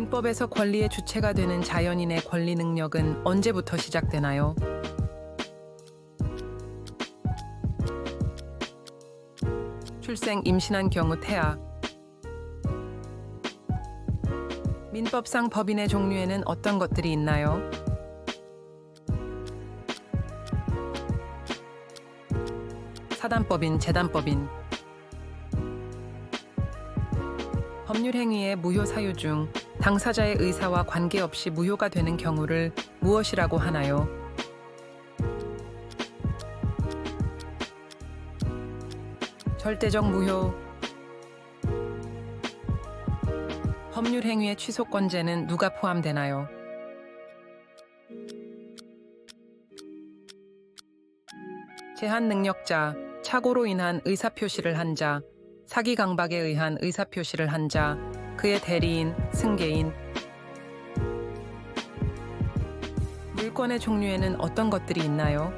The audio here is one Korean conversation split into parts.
민법에서 권리의 주체가 되는 자연인의 권리 능력은 언제부터 시작되나요? 출생, 임신한 경우 태아. 민법상 법인의 종류에는 어떤 것들이 있나요? 사단법인, 재단법인. 법률 행위의 무효 사유 중 당사자의 의사와 관계없이 무효가 되는 경우를 무엇이라고 하나요? 절대적 무효. 법률 행위의 취소권자는 누가 포함되나요? 제한 능력자, 착오로 인한 의사표시를 한 자, 사기 강박에 의한 의사표시를 한 자, 그의 대리인, 승계인. 물권의 종류에는 어떤 것들이 있나요?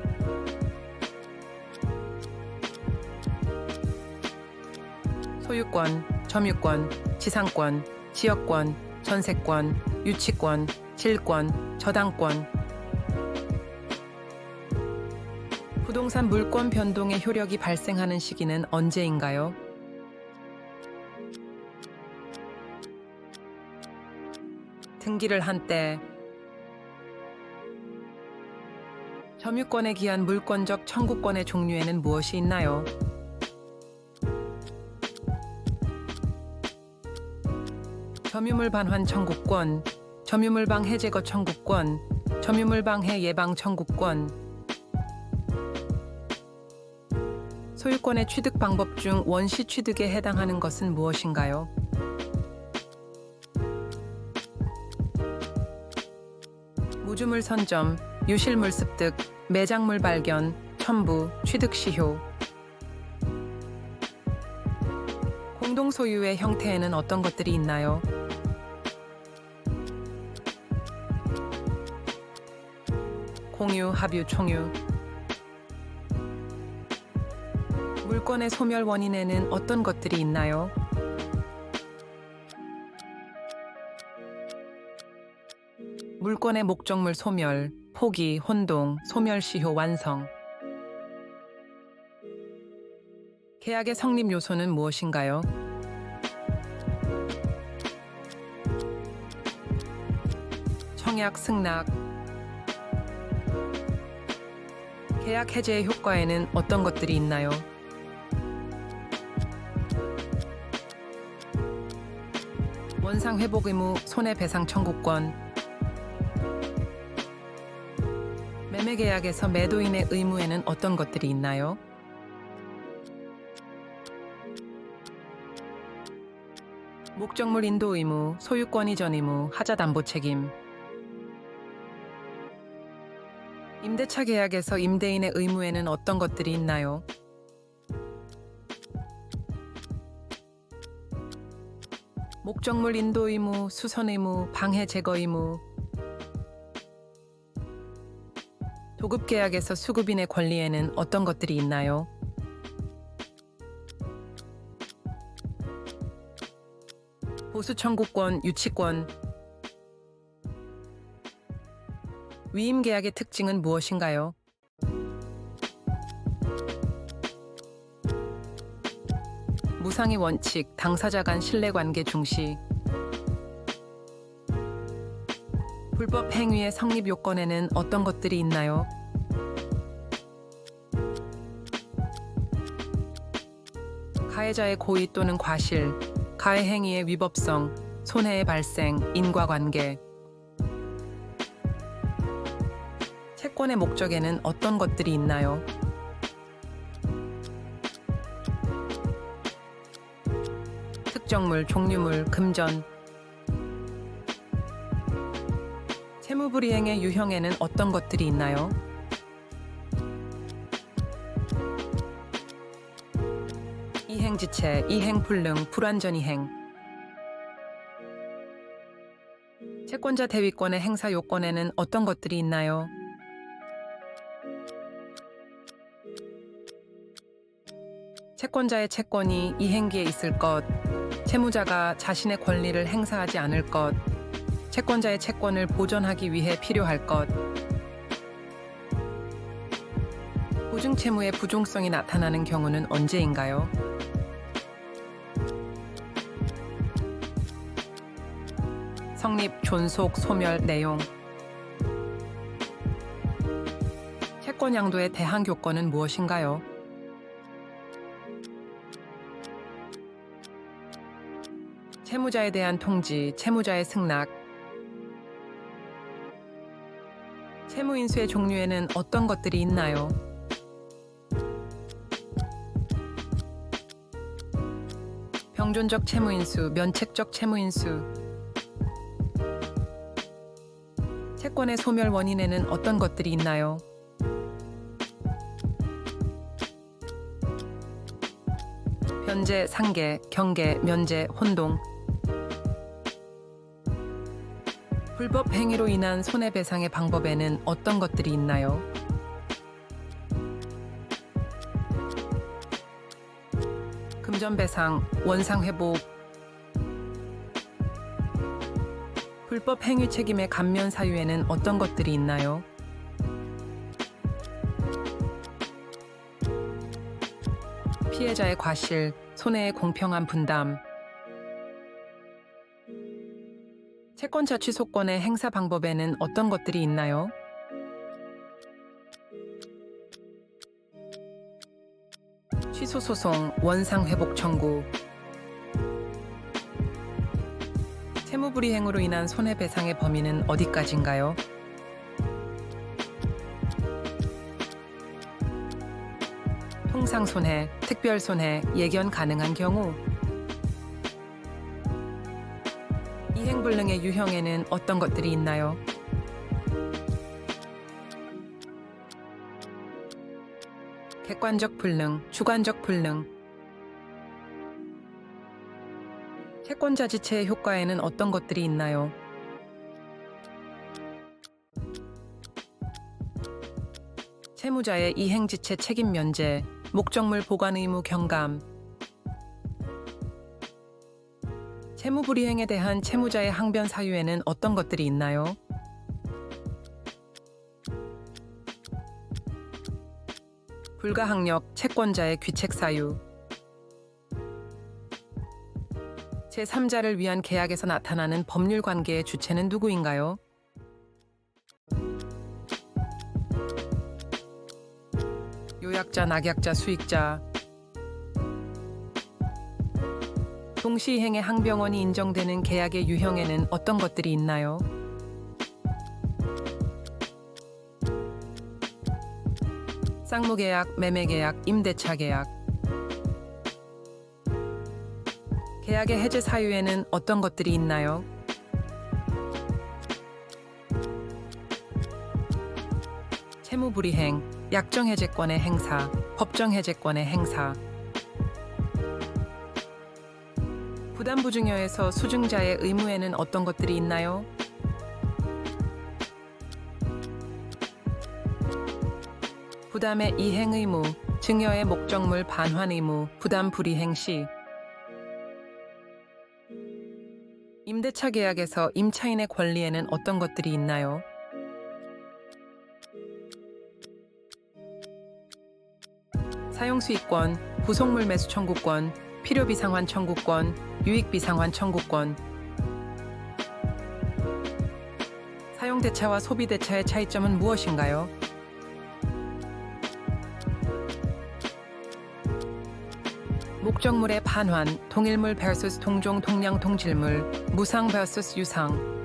소유권, 점유권, 지상권, 지역권, 전세권, 유치권, 질권, 저당권. 부동산 물권 변동의 효력이 발생하는 시기는 언제인가요? 등기를 한 때. 점유권에 기한 물권적 청구권의 종류에는 무엇이 있나요? 점유물 반환 청구권, 점유물 방해 제거 청구권, 점유물 방해 예방 청구권. 소유권의 취득 방법 중 원시 취득에 해당하는 것은 무엇인가요? 무주물 선점, 유실물 습득, 매장물 발견, 첨부, 취득 시효. 공동 소유의 형태에는 어떤 것들이 있나요? 공유, 합유, 총유. 물권의 소멸 원인에는 어떤 것들이 있나요? 물권의 목적물 소멸, 포기, 혼동, 소멸시효 완성. 계약의 성립 요소는 무엇인가요? 청약, 승낙. 계약 해제의 효과에는 어떤 것들이 있나요? 원상 회복 의무, 손해배상 청구권. 매매 계약에서 매도인의 의무에는 어떤 것들이 있나요? 목적물 인도 의무, 소유권 이전 의무, 하자 담보 책임. 임대차 계약에서 임대인의 의무에는 어떤 것들이 있나요? 목적물 인도 의무, 수선 의무, 방해 제거 의무. 도급 계약에서 수급인의 권리에는 어떤 것들이 있나요? 보수 청구권, 유치권. 위임 계약의 특징은 무엇인가요? 무상의 원칙, 당사자 간 신뢰관계 중시. 불법 행위의 성립 요건에는 어떤 것들이 있나요? 가해자의 고의 또는 과실, 가해 행위의 위법성, 손해의 발생, 인과관계. 채권의 목적에는 어떤 것들이 있나요? 특정물, 종류물, 금전. 채무불이행의 유형에는 어떤 것들이 있나요? 이행지체, 이행불능, 불완전이행. 채권자 대위권의 행사 요건에는 어떤 것들이 있나요? 채권자의 채권이 이행기에 있을 것, 채무자가 자신의 권리를 행사하지 않을 것. 채권자의 채권을 보전하기 위해 필요할 것. 보증 채무의 부종성이 나타나는 경우는 언제인가요? 성립, 존속, 소멸, 내용. 채권 양도의 대항 교건은 무엇인가요? 채무자에 대한 통지, 채무자의 승낙. 채무 인수의 종류에는 어떤 것들이 있나요? 병존적 채무 인수, 면책적 채무 인수. 채권의 소멸 원인에는 어떤 것들이 있나요? 변제, 상계, 경계, 면제, 혼동. 불법 행위로 인한 손해배상의 방법에는 어떤 것들이 있나요? 금전배상, 원상회복. 불법 행위 책임의 감면 사유에는 어떤 것들이 있나요? 피해자의 과실, 손해의 공평한 분담. 채권자 취소권의 행사 방법에는 어떤 것들이 있나요? 취소 소송, 원상 회복 청구. 채무 불이행으로 인한 손해배상의 범위는 어디까지인가요? 통상 손해, 특별 손해, 예견 가능한 경우. 이행불능의 유형에는 어떤 것들이 있나요? 객관적 불능, 주관적 불능. 채권자 지체의 효과에는 어떤 것들이 있나요? 채무자의 이행지체 책임 면제, 목적물 보관 의무 경감. 채무 불이행에 대한 채무자의 항변 사유에는 어떤 것들이 있나요? 불가항력, 채권자의 귀책 사유. 제3자를 위한 계약에서 나타나는 법률 관계의 주체는 누구인가요? 요약자, 낙약자, 수익자. 동시이행의 항변원이 인정되는 계약의 유형에는 어떤 것들이 있나요? 쌍무계약, 매매계약, 임대차 계약. 계약의 해제 사유에는 어떤 것들이 있나요? 채무 불이행, 약정 해제권의 행사, 법정 해제권의 행사. 부담부증여에서 수증자의 의무에는 어떤 것들이 있나요? 부담의 이행 의무, 증여의 목적물 반환 의무, 부담 불이행 시. 임대차 계약에서 임차인의 권리에는 어떤 것들이 있나요? 사용수익권, 부속물 매수 청구권, 필요비상환 청구권, 유익비상환 청구권. 사용대차와 소비대차의 차이점은 무엇인가요? 목적물의 반환, 동일물 vs 동종 동량 동질물, 무상 vs 유상.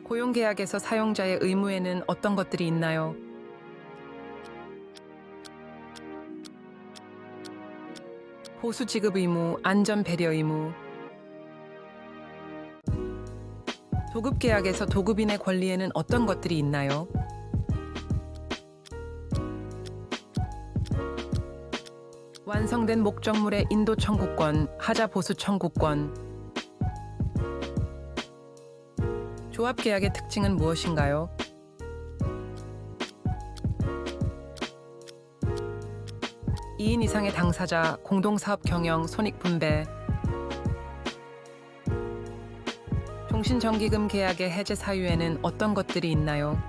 고용계약에서 사용자의 의무에는 어떤 것들이 있나요? 보수 지급 의무, 안전 배려 의무. 도급 계약에서 도급인의 권리에는 어떤 것들이 있나요? 완성된 목적물의 인도 청구권, 하자 보수 청구권. 조합 계약의 특징은 무엇인가요? 2인 이상의 당사자, 공동사업 경영, 손익분배. 통신전기금 계약의 해제 사유에는 어떤 것들이 있나요?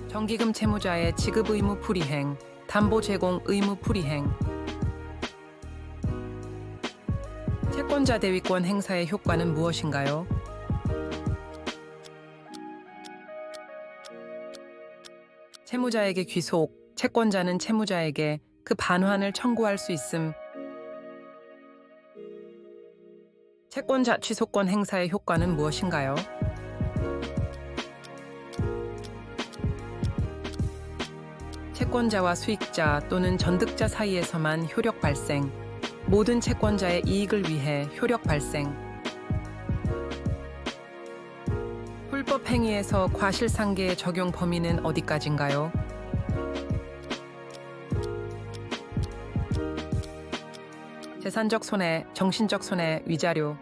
전기금 채무자의 지급 의무 불이행, 담보 제공 의무 불이행. 채권자 대위권 행사의 효과는 무엇인가요? 채무자에게 귀속, 채권자는 채무자에게 그 반환을 청구할 수 있음. 채권자 취소권 행사의 효과는 무엇인가요? 채권자와 수익자 또는 전득자 사이에서만 효력 발생. 모든 채권자의 이익을 위해 효력 발생. 불법 행위에서 과실상계의 적용 범위는 어디까지인가요? 재산적 손해, 정신적 손해, 위자료.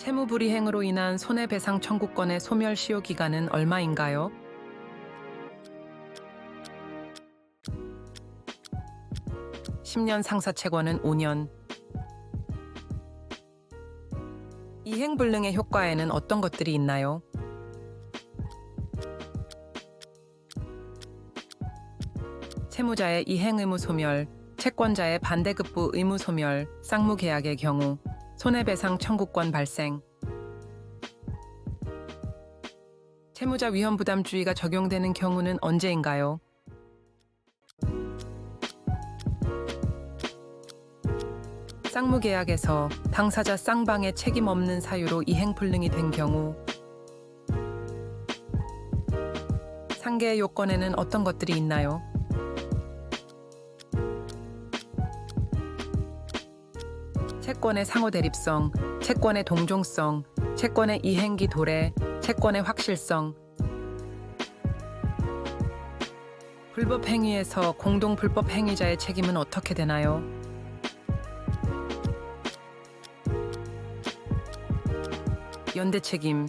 채무불이행으로 인한 손해배상 청구권의 소멸시효 기간은 얼마인가요? (10년) 상사채권은 (5년). 이행불능의 효과에는 어떤 것들이 있나요? 채무자의 이행의무 소멸, 채권자의 반대급부 의무 소멸, 쌍무계약의 경우, 손해배상 청구권 발생. 채무자 위험부담주의가 적용되는 경우는 언제인가요? 쌍무계약에서 당사자 쌍방의 책임 없는 사유로 이행불능이 된 경우. 상계의 요건에는 어떤 것들이 있나요? 채권의 상호대립성, 채권의 동종성, 채권의 이행기 도래, 채권의 확실성. 불법 행위에서 공동 불법 행위자의 책임은 어떻게 되나요? 연대 책임,